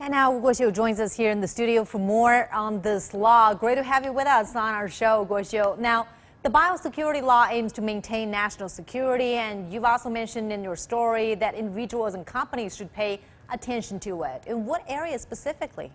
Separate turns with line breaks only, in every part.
And now Guoxiu joins us here in the studio for more on this law. Great to have you with us on our show, Guoxiu. Now, the biosecurity law aims to maintain national security, and you've also mentioned in your story that individuals and companies should pay attention to it. In what areas specifically?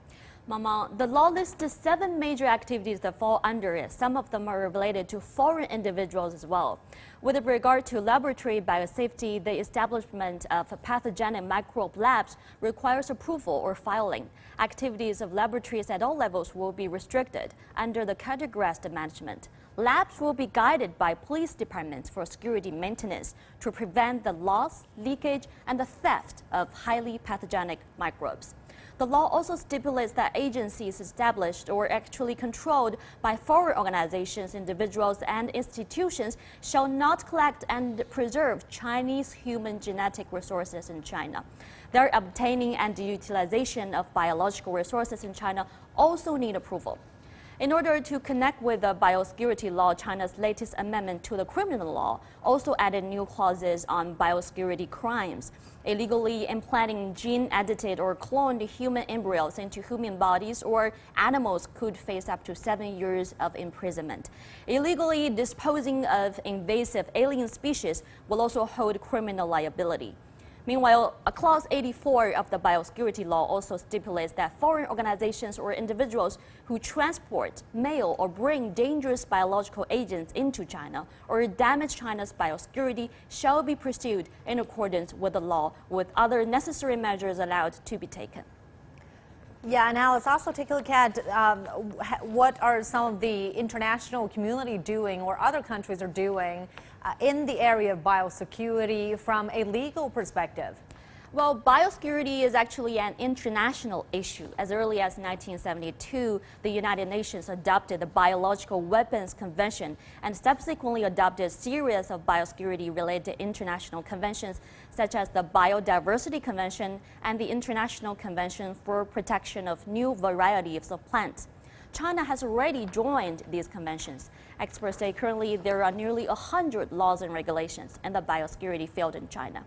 Mama, the law lists 7 major activities that fall under it. Some of them are related to foreign individuals as well. With regard to laboratory biosafety, the establishment of pathogenic microbe labs requires approval or filing. Activities of laboratories at all levels will be restricted under the categorized management. Labs will be guided by police departments for security maintenance to prevent the loss, leakage, and the theft of highly pathogenic microbes. The law also stipulates that agencies established or actually controlled by foreign organizations, individuals, and institutions shall not collect and preserve Chinese human genetic resources in China. Their obtaining and utilization of biological resources in China also need approval. In order to connect with the biosecurity law, China's latest amendment to the criminal law also added new clauses on biosecurity crimes. Illegally implanting gene-edited or cloned human embryos into human bodies or animals could face up to 7 years of imprisonment. Illegally disposing of invasive alien species will also hold criminal liability. Meanwhile, Clause 84 of the Biosecurity Law also stipulates that foreign organizations or individuals who transport, mail, or bring dangerous biological agents into China or damage China's biosecurity shall be pursued in accordance with the law, with other necessary measures allowed to be taken.
Yeah, now let's also take a look at what are some of the international community doing or other countries are doing in the area of biosecurity from a legal perspective.
Well, biosecurity is actually an international issue. As early as 1972, the United Nations adopted the Biological Weapons Convention and subsequently adopted a series of biosecurity-related international conventions, such as the Biodiversity Convention and the International Convention for Protection of New Varieties of Plants. China has already joined these conventions. Experts say currently there are nearly 100 laws and regulations in the biosecurity field in China.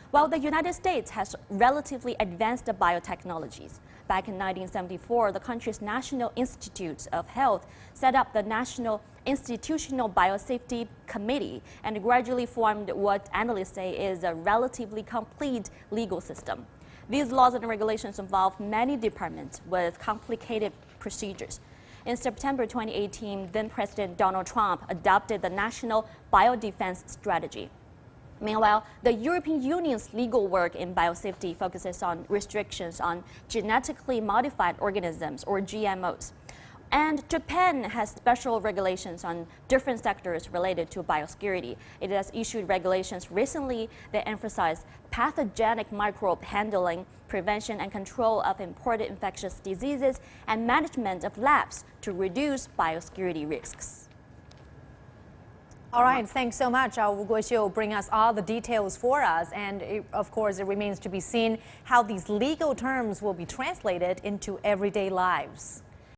While the United States has relatively advanced biotechnologies, back in 1974, the country's National Institutes of Health set up the National Institutional Biosafety Committee and gradually formed what analysts say is a relatively complete legal system. These laws and regulations involve many departments with complicated procedures. In September 2018, then-President Donald Trump adopted the National Biodefense Strategy. Meanwhile, the European Union's legal work in biosafety focuses on restrictions on genetically modified organisms, or GMOs. And Japan has special regulations on different sectors related to biosecurity. It has issued regulations recently that emphasize pathogenic microbe handling, prevention and control of imported infectious diseases, and management of labs to reduce biosecurity risks.
All right, thanks so much. Guoxiu will bring us all the details for us, and of course it remains to be seen how these legal terms will be translated into everyday lives.